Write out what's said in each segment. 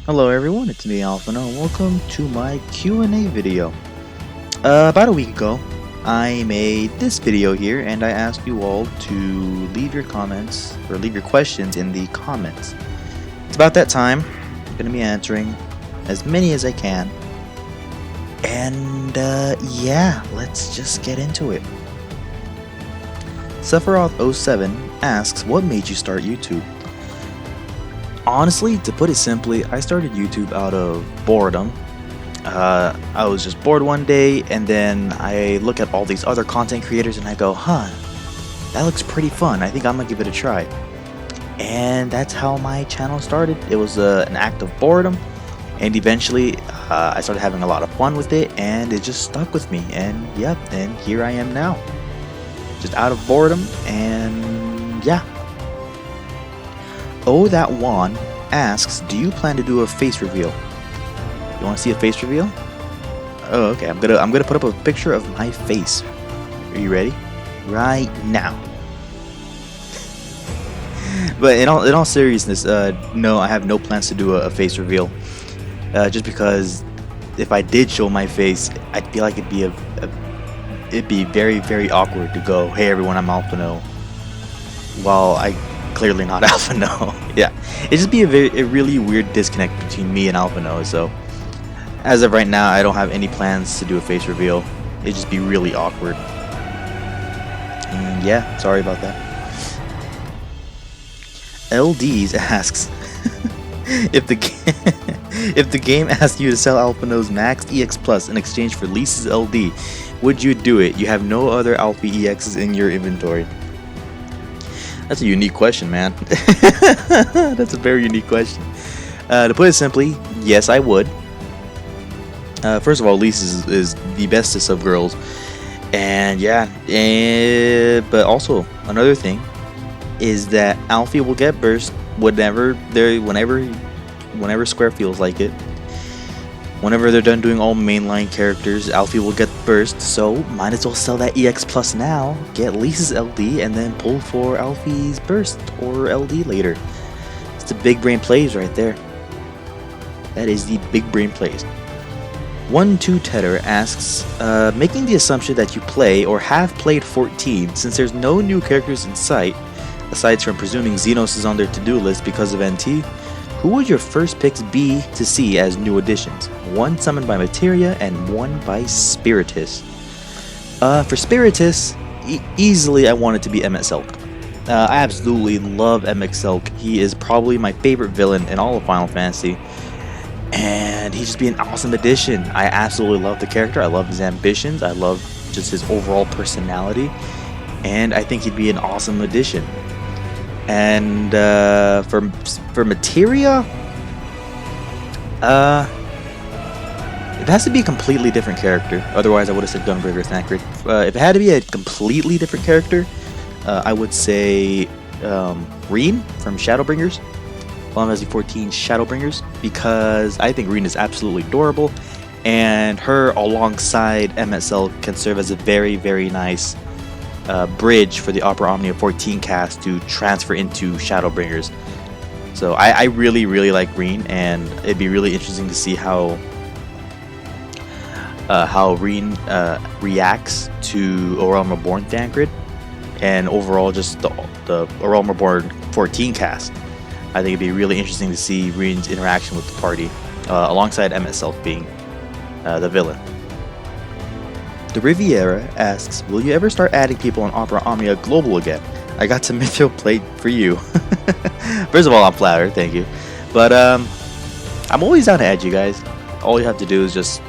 Hello everyone, it's me Alphano, and welcome to my Q&A video. About a week ago, I made this video here, and I asked you all to leave your comments, or leave your questions in the comments. It's about that time. I'm going to be answering as many as I can. And, yeah, let's just get into it. Sephiroth07 asks, what made you start YouTube? Honestly, to put it simply, I started YouTube out of boredom. I was just bored one day, and then I look at all these other content creators and I go, that looks pretty fun. I think I'm gonna give it a try. And that's how my channel started. It was an act of boredom, and eventually I started having a lot of fun with it, and it just stuck with me. And yep, and here I am now. Just out of boredom, and yeah. Oh, that Juan asks, do you plan to do a face reveal? You want to see a face reveal? Oh, okay. I'm gonna put up a picture of my face. Are you ready? Right now. But in all seriousness, no, I have no plans to do a face reveal. Just because if I did show my face, I feel like it'd be very, very awkward to go, hey everyone, I'm Alphano, while I clearly not Alphano. Yeah, it'd just be a really weird disconnect between me and Alphano. So as of right now, I don't have any plans to do a face reveal. It'd just be really awkward. And yeah, sorry about that. LDs asks if the game asked you to sell Alphano's Max EX Plus in exchange for Lisa's LD, would you do it? You have no other Alpha EXs in your inventory. That's a unique question, man. That's a very unique question. To put it simply, yes, I would. First of all, Lisa is the bestest of girls, and yeah, but also another thing is that Alfie will get burst whenever Square feels like it. Whenever they're done doing all mainline characters, Alfie will get burst, so might as well sell that EX Plus now, get Lisa's LD, and then pull for Alfie's burst or LD later. It's the big brain plays right there. That is the big brain plays. 1-2 Tedder asks, making the assumption that you play or have played 14, since there's no new characters in sight, aside from presuming Xenos is on their to-do list because of NT, who would your first picks be to see as new additions? One summoned by Materia and one by Spiritus. For Spiritus, easily I want it to be MXL. I absolutely love MXL. He is probably my favorite villain in all of Final Fantasy. And he'd just be an awesome addition. I absolutely love the character. I love his ambitions. I love just his overall personality. And I think he'd be an awesome addition. And for Materia, it has to be a completely different character. Otherwise, I would have said Gunbreaker Thancred. If it had to be a completely different character, I would say Reen from Shadowbringers, Final Fantasy 14 Shadowbringers, because I think Reen is absolutely adorable, and her alongside MXL can serve as a very, very nice bridge for the Opera Omnia 14 cast to transfer into Shadowbringers. So I really, really like Reen, and it'd be really interesting to see how Reen reacts to Realm Reborn Thancred, and overall just the Realm Reborn 14 cast. I think it'd be really interesting to see Reen's interaction with the party, alongside MXL being the villain. The Riviera asks, will you ever start adding people on Opera Omnia Global again? I got some Mithril plate for you. First of all, I'm flattered, thank you. But I'm always down to add you guys. All you have to do is just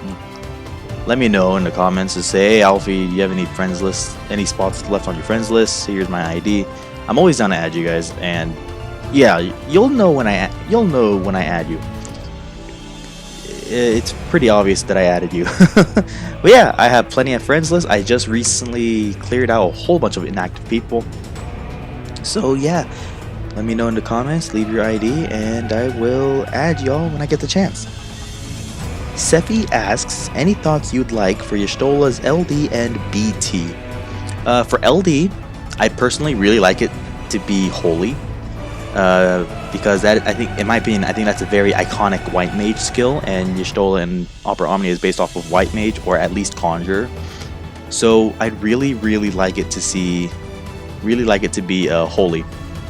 let me know in the comments to say, hey Alfie, do you have any friends list, any spots left on your friends list? Here's my ID. I'm always down to add you guys, and yeah, you'll know when I add you. It's pretty obvious that I added you. But yeah, I have plenty of friends list. I just recently cleared out a whole bunch of inactive people. So yeah, let me know in the comments, leave your ID, and I will add y'all when I get the chance. Sephi asks, any thoughts you'd like for Yshtola's LD and BT? For LD, I personally really like it to be holy. because that, I think, in my opinion, I think that's a very iconic white mage skill, and Yshtola and Opera Omnia is based off of white mage, or at least conjure. So I'd really like it to see, to be holy.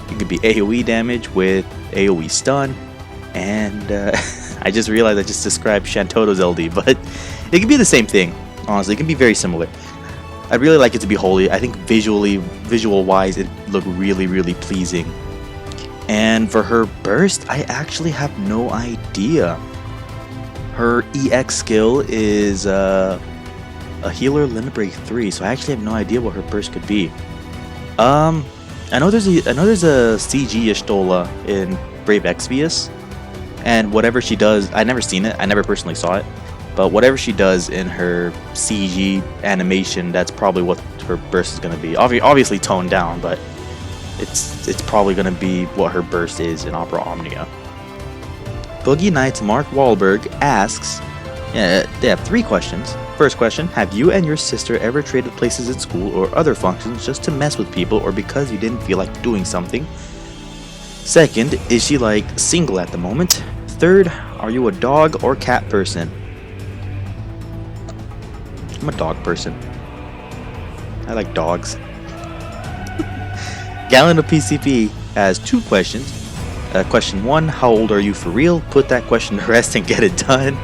It could be AoE damage with AoE stun, and I just realized I just described Shantoto's LD, but it could be the same thing. Honestly, it can be very similar. I'd really like it to be holy. I think visual wise, it looked really pleasing. And for her burst, I actually have no idea. Her EX skill is a healer limit break 3, so I actually have no idea what her burst could be. I know there's a CG Yshtola in Brave Exvius, and whatever she does, I never seen it. I never personally saw it, but whatever she does in her CG animation, that's probably what her burst is going to be. Obviously toned down, but it's probably going to be what her burst is in Opera Omnia. Boogie Nights Mark Wahlberg asks, they have 3 questions. First question, have you and your sister ever traded places at school or other functions just to mess with people or because you didn't feel like doing something? Second, is she like single at the moment? Third, are you a dog or cat person? I'm a dog person. I like dogs. Gallon of PCP has 2 questions. Question 1, how old are you for real? Put that question to rest and get it done.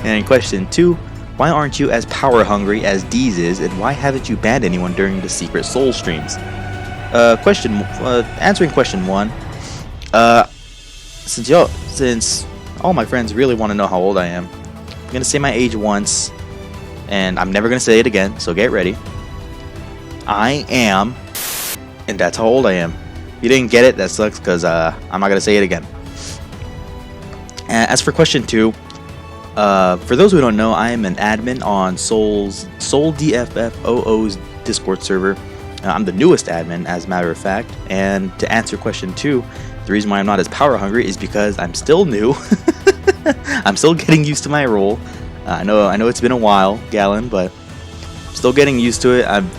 And question 2, why aren't you as power hungry as Deez is, and why haven't you banned anyone during the Secret Soul streams? Answering question 1, since all my friends really want to know how old I am, I'm gonna say my age once, and I'm never gonna say it again, so get ready. I am, and that's how old I am. If you didn't get it, that sucks, because I'm not gonna say it again. As for question 2, for those who don't know, I am an admin on Soul DFFOO's Discord server. I'm the newest admin, as a matter of fact. And to answer question 2, the reason why I'm not as power hungry is because I'm still new. I'm still getting used to my role. I know it's been a while, Gallon, but I'm still getting used to it. I'm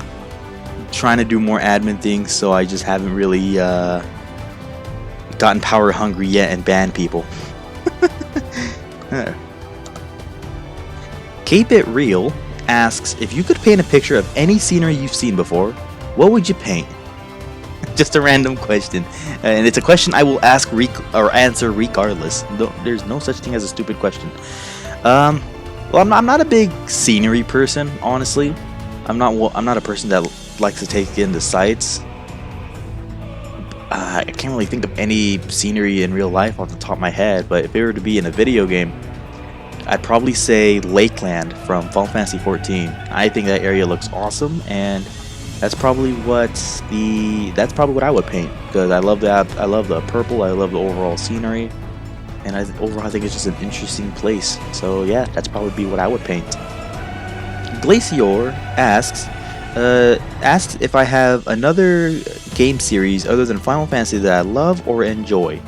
trying to do more admin things, so I just haven't really gotten power hungry yet and banned people. Keep It Real asks, if you could paint a picture of any scenery you've seen before, what would you paint? Just a random question, and it's a question I will ask or answer regardless. There's no such thing as a stupid question. Well, I'm not a big scenery person, honestly. I'm not a person that likes to take in the sights. I can't really think of any scenery in real life off the top of my head, but if it were to be in a video game, I'd probably say Lakeland from Final Fantasy XIV. I think that area looks awesome, and that's probably what I would paint, because I love the purple, I love the overall scenery, and overall I think it's just an interesting place. So yeah, that's probably what I would paint. Glacier asks if I have another game series other than Final Fantasy that I love or enjoy.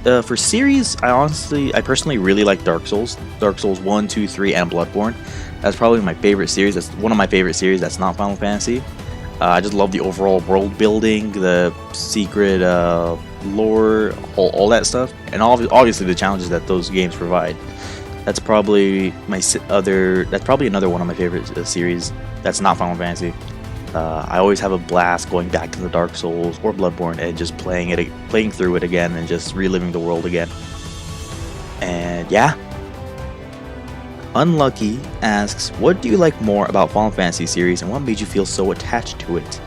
For series, I personally really like Dark Souls. Dark Souls 1, 2, 3, and Bloodborne. That's probably my favorite series. That's one of my favorite series that's not Final Fantasy. I just love the overall world building, the secret lore, all that stuff, and obviously the challenges that those games provide. That's probably another one of my favorite series that's not Final Fantasy. I always have a blast going back to the Dark Souls or Bloodborne and just playing through it again and just reliving the world again. And yeah. Unlucky asks, what do you like more about Final Fantasy series and what made you feel so attached to it?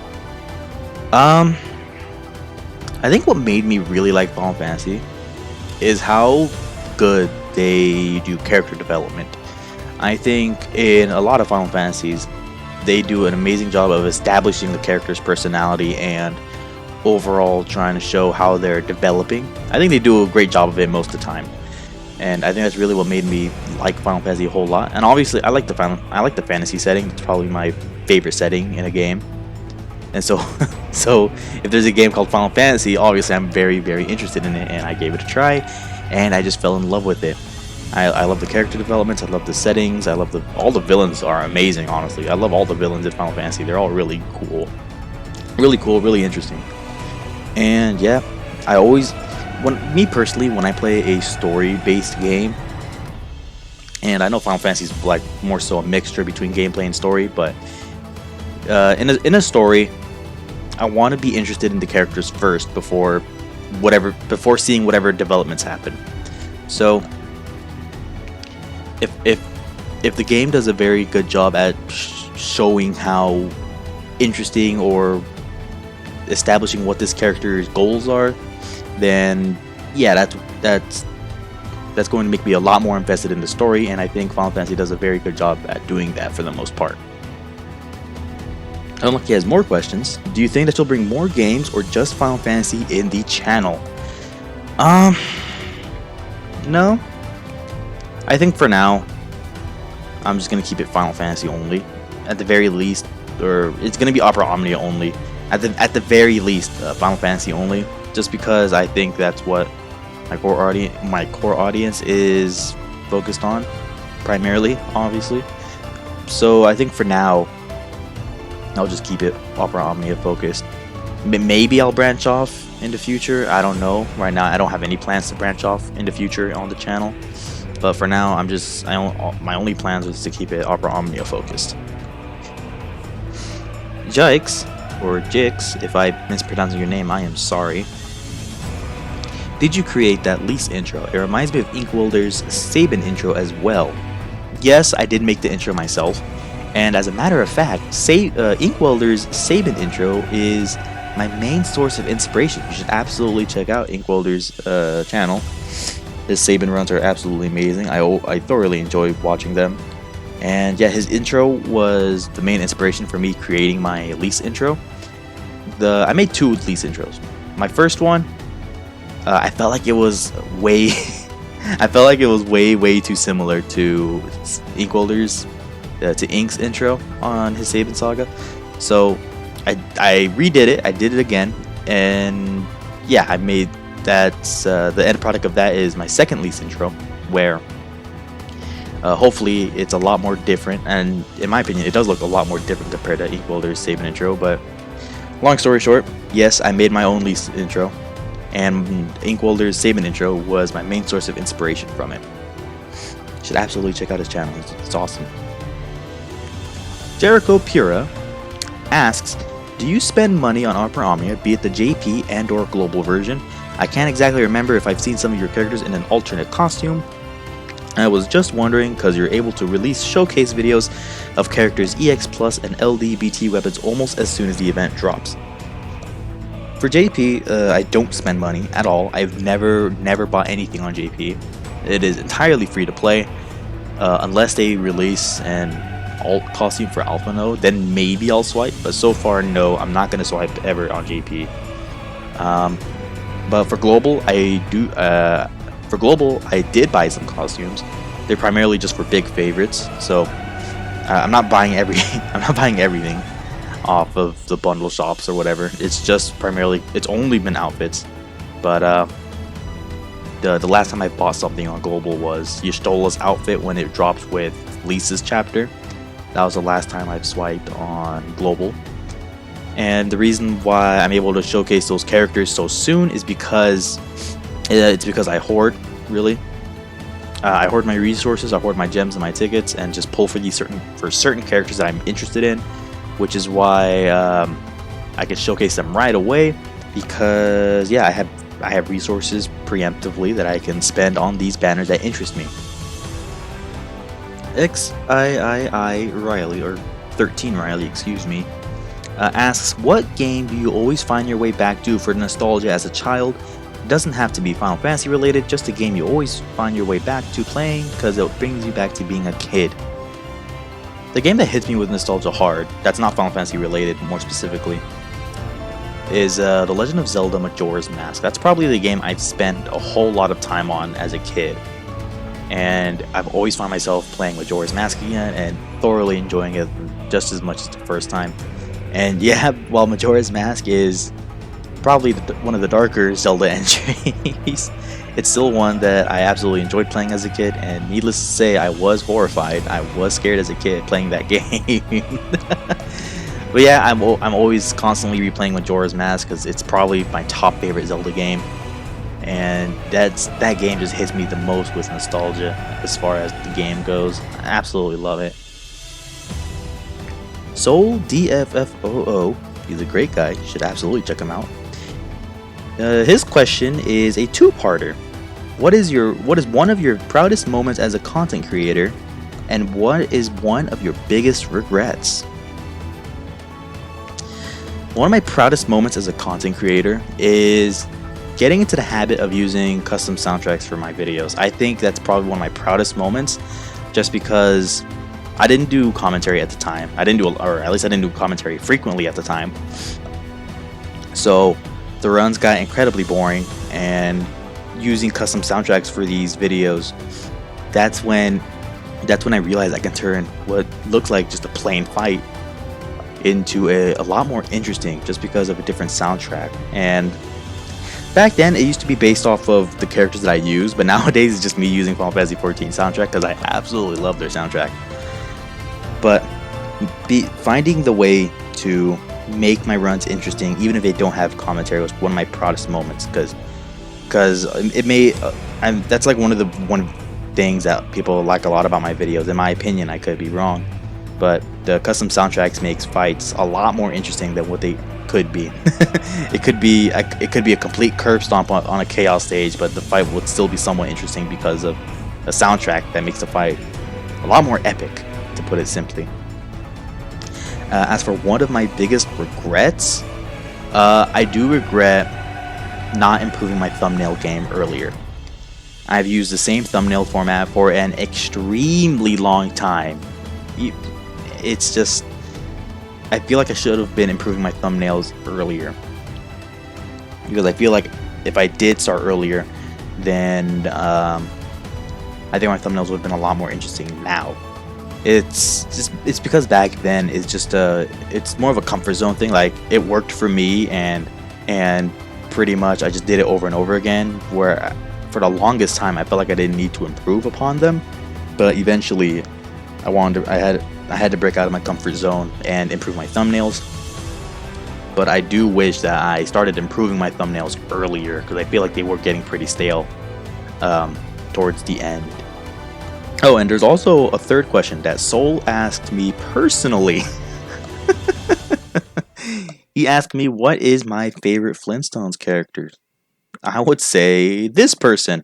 I think what made me really like Final Fantasy is how good they do character development. I think in a lot of Final Fantasies, they do an amazing job of establishing the character's personality and overall trying to show how they're developing. I think they do a great job of it most of the time, and I think that's really what made me like Final Fantasy a whole lot. And obviously, I like the fantasy setting. It's probably my favorite setting in a game. And so if there's a game called Final Fantasy, obviously I'm very interested in it, and I gave it a try, and I just fell in love with it. I love the character developments, I love the settings, I love all the villains are amazing, honestly. I love all the villains in Final Fantasy. They're all really cool, really interesting. And yeah, I always, me personally, when I play a story-based game, and I know Final Fantasy is like more so a mixture between gameplay and story, but in a story, I want to be interested in the characters first before seeing whatever developments happen. So if the game does a very good job at showing how interesting or establishing what this character's goals are, then yeah, that's going to make me a lot more invested in the story, and I think Final Fantasy does a very good job at doing that for the most part. Unlucky has more questions. Do you think that you'll bring more games or just Final Fantasy in the channel? No. I think for now, I'm just gonna keep it Final Fantasy only, at the very least, or it's gonna be Opera Omnia only. At the very least, Final Fantasy only, just because I think that's what my core audience is focused on, primarily, obviously. So I think for now, I'll just keep it Opera Omnia focused. Maybe I'll branch off in the future. I don't know. Right now, I don't have any plans to branch off in the future on the channel. But for now, my only plans is to keep it Opera Omnia focused. Jix, or Jix, if I'm mispronouncing your name, I am sorry. Did you create that Lise intro? It reminds me of Inkwilder's Sabin intro as well. Yes, I did make the intro myself. And as a matter of fact, Inkwilder's Sabin intro is my main source of inspiration. You should absolutely check out Inkwilder's channel. His Sabin runs are absolutely amazing. I thoroughly enjoy watching them. And yeah, his intro was the main inspiration for me creating my Lise intro. I made two Lise intros. My first one, I felt like it was way way too similar to Inkwilder's to Ink's intro on his Sabin Saga. So I redid it. I did it again, and yeah, I made that. The end product of that is my second Lise intro, where hopefully it's a lot more different. And in my opinion, it does look a lot more different compared to Inkwilder's Sabin intro. But long story short, yes, I made my own Lise intro, and Inkwilder's Sabin intro was my main source of inspiration from it. You should absolutely check out his channel. It's awesome. Jericho Pura asks, do you spend money on Opera Omnia, be it the JP and or global version? I can't exactly remember if I've seen some of your characters in an alternate costume. I was just wondering because you're able to release showcase videos of characters EX Plus and LD BT weapons almost as soon as the event drops. For JP, I don't spend money at all. I've never bought anything on JP. It is entirely free to play, unless they release an alt costume for Alphano, then maybe I'll swipe, but so far no, I'm not gonna swipe ever on JP. But for global, I did buy some costumes. They're primarily just for big favorites, so I'm not buying everything off of the bundle shops or whatever. It's just primarily, it's only been outfits. But the last time I bought something on global was Yshtola's outfit when it dropped with Lisa's chapter. That was the last time I've swiped on global. And the reason why I'm able to showcase those characters so soon is because I hoard, really. I hoard my resources, I hoard my gems and my tickets, and just pull for certain characters that I'm interested in, which is why I can showcase them right away, because yeah, I have resources preemptively that I can spend on these banners that interest me. XIII Riley, or 13 Riley, excuse me, asks, what game do you always find your way back to for nostalgia as a child? It doesn't have to be Final Fantasy related, just a game you always find your way back to playing because it brings you back to being a kid. The game that hits me with nostalgia hard, that's not Final Fantasy related more specifically, is The Legend of Zelda Majora's Mask. That's probably the game I've spent a whole lot of time on as a kid. And I've always found myself playing Majora's Mask again and thoroughly enjoying it just as much as the first time. And yeah, while Majora's Mask is probably one of the darker Zelda entries, it's still one that I absolutely enjoyed playing as a kid, and needless to say, I was horrified. I was scared as a kid playing that game. But yeah, I'm always constantly replaying Majora's Mask because it's probably my top favorite Zelda game, and that game just hits me the most with nostalgia as far as the game goes. I absolutely love it. Soul DFFOO, he's a great guy. You should absolutely check him out. His question is a two-parter. What is one of your proudest moments as a content creator, and what is one of your biggest regrets? One of my proudest moments as a content creator is getting into the habit of using custom soundtracks for my videos. I think that's probably one of my proudest moments, just because I didn't do commentary at the time. Or at least I didn't do commentary frequently at the time. So the runs got incredibly boring, and using custom soundtracks for these videos, that's when I realized I can turn what looks like just a plain fight into a lot more interesting, just because of a different soundtrack. And back then it used to be based off of the characters that I use, but nowadays it's just me using Final Fantasy XIV soundtrack because I absolutely love their soundtrack. But finding the way to make my runs interesting, even if they don't have commentary, was one of my proudest moments, because it made that's like one of the things that people like a lot about my videos. In my opinion, I could be wrong, but the custom soundtracks makes fights a lot more interesting than what they could be. It could be a complete curb stomp on a chaos stage, but the fight would still be somewhat interesting because of a soundtrack that makes the fight a lot more epic, to put it simply. As for one of my biggest regrets, I do regret not improving my thumbnail game earlier. I've used the same thumbnail format for an extremely long time. It's just, I feel like I should have been improving my thumbnails earlier, because I feel like if I did start earlier, then I think my thumbnails would have been a lot more interesting now. It's because back then it's more of a comfort zone thing. Like, it worked for me, and pretty much I just did it over and over again, where for the longest time I felt like I didn't need to improve upon them. But eventually I had to break out of my comfort zone and improve my thumbnails. But I do wish that I started improving my thumbnails earlier, because I feel like they were getting pretty stale towards the end. Oh, and there's also a third question that Soul asked me personally. He asked me, what is my favorite Flintstones character? I would say this person.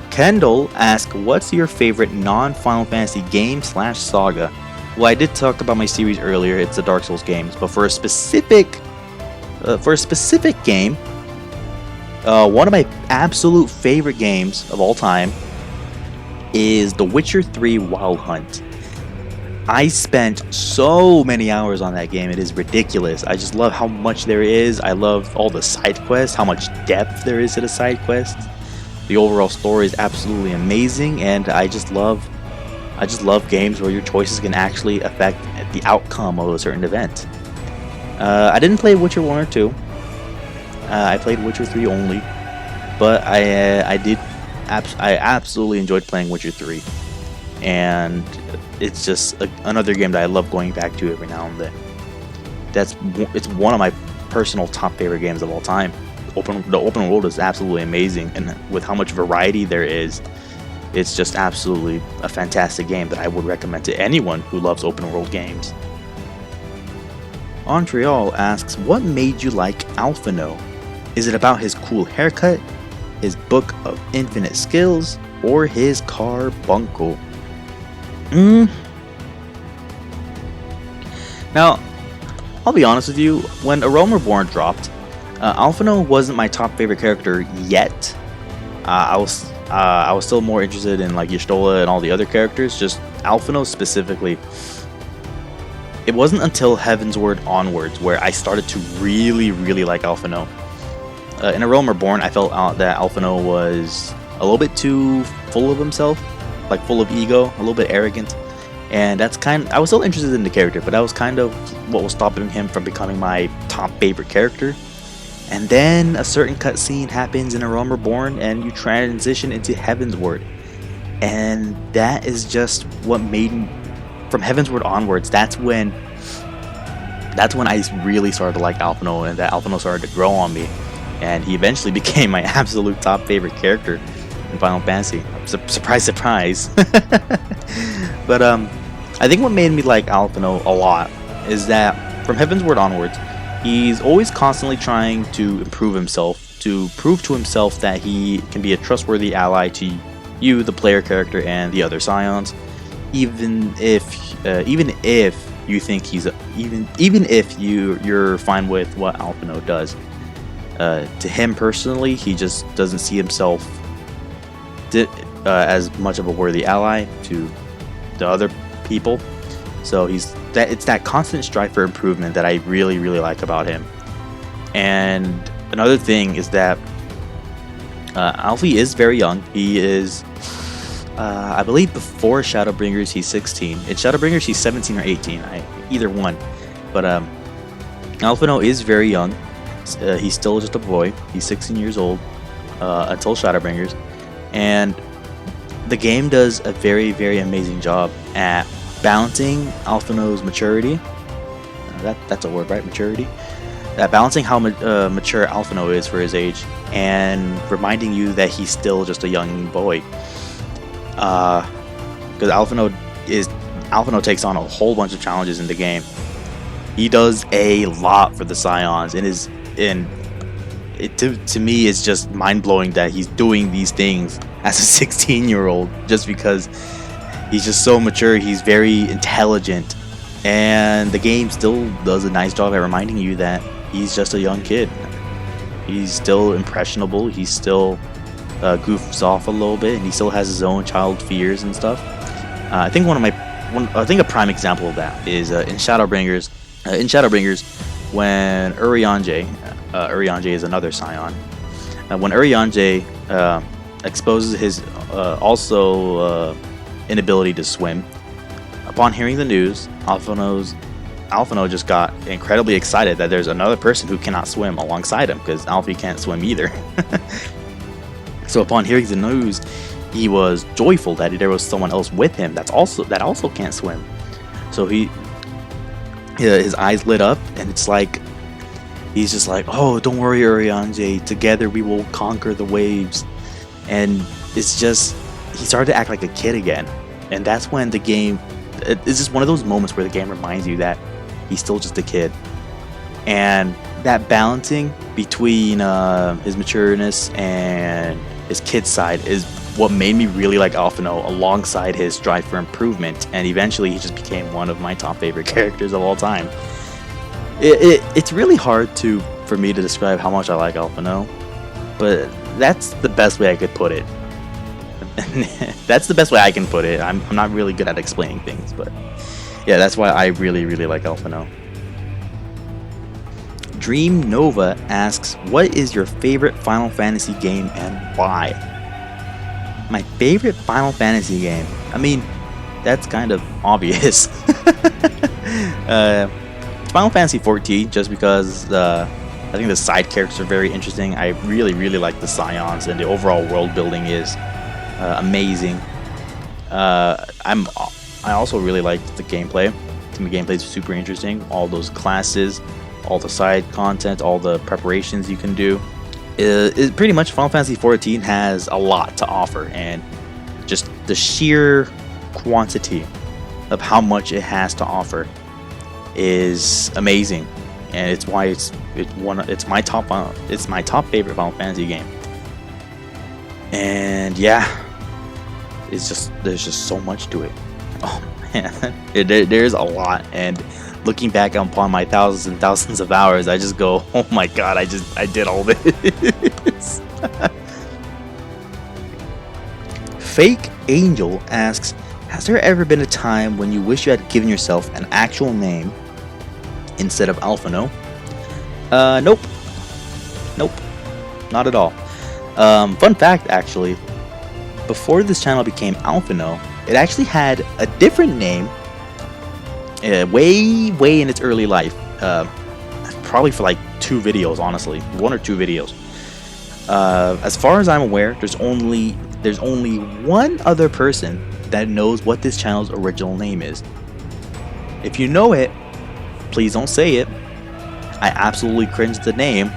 Kendall asked, what's your favorite non-Final Fantasy game / saga? Well, I did talk about my series earlier. It's the Dark Souls games, but for a specific game, one of my absolute favorite games of all time is The Witcher 3 Wild Hunt. I spent so many hours on that game. It is ridiculous. I just love how much there is. I love all the side quests, how much depth there is to the side quests. The overall story is absolutely amazing, and I just love games where your choices can actually affect the outcome of a certain event. I didn't play Witcher 1 or 2. I played Witcher 3 only, but I absolutely enjoyed playing Witcher 3, and it's just another game that I love going back to every now and then. It's one of my personal top favorite games of all time. The open world is absolutely amazing, and with how much variety there is, it's just absolutely a fantastic game that I would recommend to anyone who loves open world games. Montreal asks, what made you like Alphano? Is it about his cool haircut, his book of infinite skills, or his carbuncle? Now, I'll be honest with you, when A Realm Reborn dropped, Alphano wasn't my top favorite character yet. I was still more interested in like Yshtola and all the other characters. Just Alphano specifically, it wasn't until Heavensward onwards where I started to really like Alphano. In A Realm Reborn, I felt that Alphano was a little bit too full of himself, like full of ego, a little bit arrogant, and I was still interested in the character, but that was kind of what was stopping him from becoming my top favorite character. And then a certain cutscene happens in A Realm Reborn, and you transition into Heavensward, and that is just what made me, from Heavensward onwards, that's when that's when I really started to like Alphano, and that Alphano started to grow on me, and he eventually became my absolute top favorite character in Final Fantasy. Surprise, surprise. But I think what made me like Alphano a lot is that from Heavensward onwards, he's always constantly trying to improve himself, to prove to himself that he can be a trustworthy ally to you, the player character, and the other Scions, even if you think he's even if you're fine with what Alphano does. To him personally, he just doesn't see himself as much of a worthy ally to the other people. So it's that constant strive for improvement that I really like about him. And another thing is that Alfie is very young. He is, I believe, before Shadowbringers he's 16. In Shadowbringers he's 17 or 18, either one. But Alphano is very young. He's still just a boy. He's 16 years old until Shadowbringers, and the game does a very amazing job at balancing Alphano's maturity. That's a word, right? Maturity. Balancing how mature Alphano is for his age, and reminding you that he's still just a young boy. Because Alphano takes on a whole bunch of challenges in the game. He does a lot for the Scions, to me it's just mind-blowing that he's doing these things as a 16-year-old, just because he's just so mature. He's very intelligent, and the game still does a nice job at reminding you that he's just a young kid. He's still impressionable. He still goofs off a little bit, and he still has his own child fears and stuff. I think a prime example of that is in Shadowbringers. When Urianger is another Scion. When Urianger exposes his inability to swim, upon hearing the news, Alphano just got incredibly excited that there's another person who cannot swim alongside him, because Alfie can't swim either. So upon hearing the news, he was joyful that there was someone else with him that also can't swim. So his eyes lit up, and it's like he's just like, "Oh, don't worry, Urianger. Together we will conquer the waves." And it's just, he started to act like a kid again, and that's when the game. It's just one of those moments where the game reminds you that he's still just a kid, and that balancing between his matureness and his kid side is what made me really like Alphano, alongside his strive for improvement, and eventually he just became one of my top favorite characters of all time. It's really hard for me to describe how much I like Alphano, but that's the best way I could put it. That's the best way I can put it. I'm not really good at explaining things, but yeah, that's why I really like Alphano. Dreamnova asks, what is your favorite Final Fantasy game and why? My favorite Final Fantasy game? I mean, that's kind of obvious. Final Fantasy 14, just because I think the side characters are very interesting. I really like the Scions, and the overall world building is amazing. I also really like the gameplay. I think the gameplay is super interesting. All those classes, all the side content, all the preparations you can do. It pretty much, Final Fantasy 14 has a lot to offer, and just the sheer quantity of how much it has to offer is amazing, and it's why it's my top favorite Final Fantasy game. And yeah, there's just so much to it. Oh man, there's a lot, and looking back upon my thousands and thousands of hours, I just go, oh my god, I did all this. Fake Angel asks, has there ever been a time when you wish you had given yourself an actual name instead of Alphano? Nope, not at all. Fun fact, actually, before this channel became Alphano, it actually had a different name. Way in its early life, probably for like 2 videos, honestly, 1 or 2 videos. As far as I'm aware, there's only one other person that knows what this channel's original name is. If you know it, please don't say it. I absolutely cringe the name.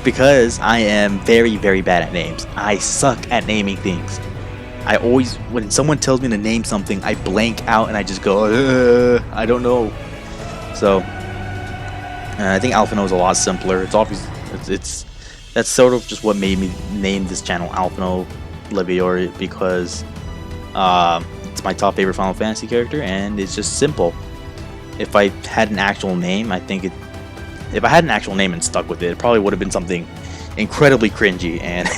Because I am very, very bad at names. I suck at naming things. I always, when someone tells me to name something, I blank out and I just go, I don't know. So, I think Alphano is a lot simpler. It's obvious. That's sort of just what made me name this channel Alphano LD, because it's my top favorite Final Fantasy character, and it's just simple. If I had an actual name, if I had an actual name and stuck with it, it probably would have been something incredibly cringy. And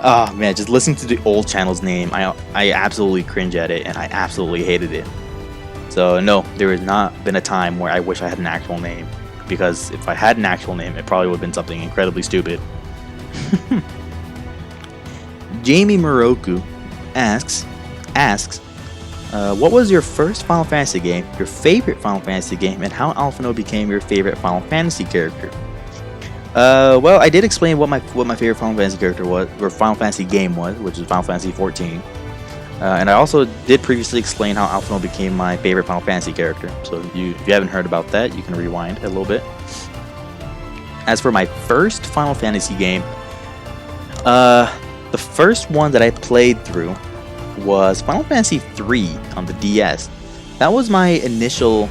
oh man, just listening to the old channel's name, I absolutely cringe at it, and I absolutely hated it. So no, there has not been a time where I wish I had an actual name, because if I had an actual name, it probably would have been something incredibly stupid. Jamie Morocco asks, what was your first Final Fantasy game, your favorite Final Fantasy game, and how Alphano became your favorite Final Fantasy character? Well, I did explain what my favorite Final Fantasy character was, or Final Fantasy game was, which is Final Fantasy 14. And I also did previously explain how Alphano became my favorite Final Fantasy character. So if you haven't heard about that, you can rewind a little bit. As for my first Final Fantasy game, the first one that I played through was Final Fantasy 3 on the DS. That was my initial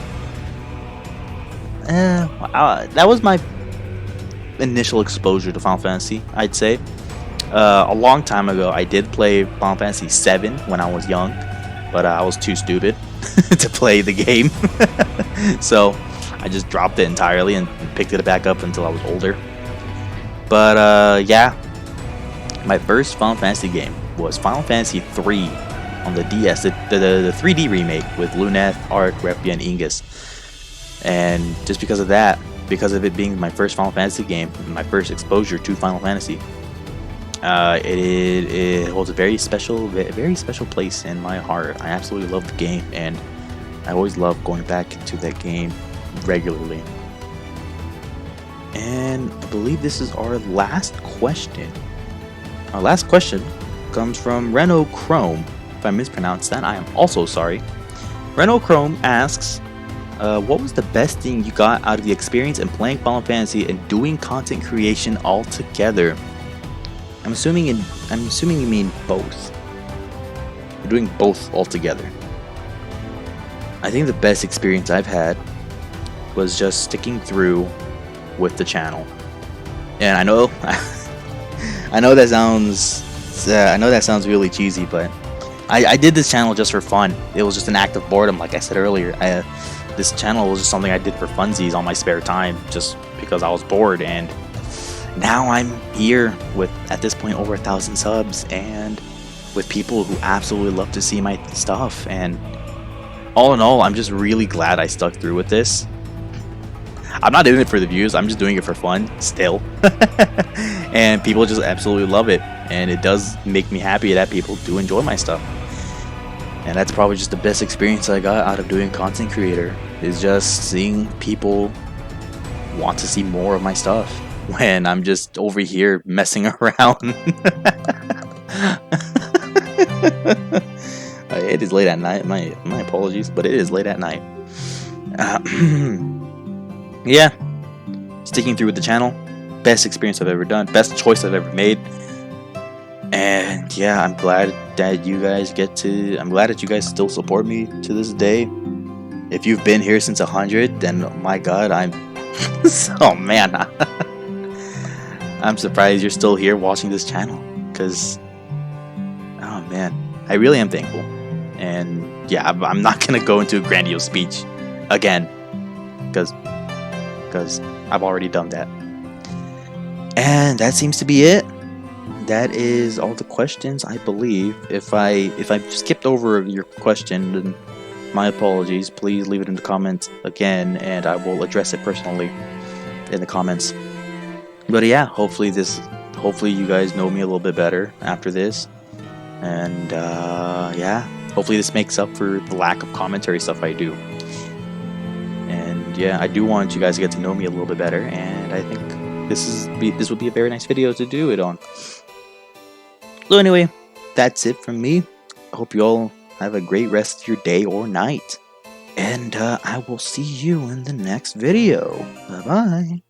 exposure to Final Fantasy, I'd say. A long time ago, I did play Final Fantasy 7 when I was young, but I was too stupid to play the game. So I just dropped it entirely and picked it back up until I was older. But yeah, my first Final Fantasy game was Final Fantasy 3 on the DS, the 3D remake with Luneth, Arc, Repia, and Ingus. And just because of that, because of it being my first Final Fantasy game, my first exposure to Final Fantasy, it holds a very special place in my heart. I absolutely love the game, and I always love going back to that game regularly. And I believe this is our last question. Our last question comes from Renault Chrome. If I mispronounced that, I am also sorry. Renault Chrome asks, what was the best thing you got out of the experience in playing Final Fantasy and doing content creation all together? I'm assuming you mean both. You're doing both all together. I think the best experience I've had was just sticking through with the channel. And I know that sounds really cheesy, but I did this channel just for fun. It was just an act of boredom, like I said earlier. This channel was just something I did for funsies on my spare time, just because I was bored. And now I'm here with, at this point, over 1,000 subs, and with people who absolutely love to see my stuff. And all in all, I'm just really glad I stuck through with this. I'm not doing it for the views, I'm just doing it for fun still. And people just absolutely love it, and it does make me happy that people do enjoy my stuff. And that's probably just the best experience I got out of doing content creator, is just seeing people want to see more of my stuff when I'm just over here messing around. It is late at night, my apologies, but it is late at night. Yeah, sticking through with the channel, best experience I've ever done, best choice I've ever made. And yeah, I'm glad that you guys still support me to this day. If you've been here since 100, then my god, I'm oh man, I'm surprised you're still here watching this channel, because oh man, I really am thankful. And yeah, I'm not gonna go into a grandiose speech again, because I've already done that. And that seems to be it. That is all the questions, I believe. If I skipped over your question, then my apologies. Please leave it in the comments again, and I will address it personally in the comments. But yeah, hopefully you guys know me a little bit better after this. And yeah, hopefully this makes up for the lack of commentary stuff I do. And yeah, I do want you guys to get to know me a little bit better, and I think this would be a very nice video to do it on. So anyway, that's it from me. I hope you all have a great rest of your day or night. And I will see you in the next video. Bye bye.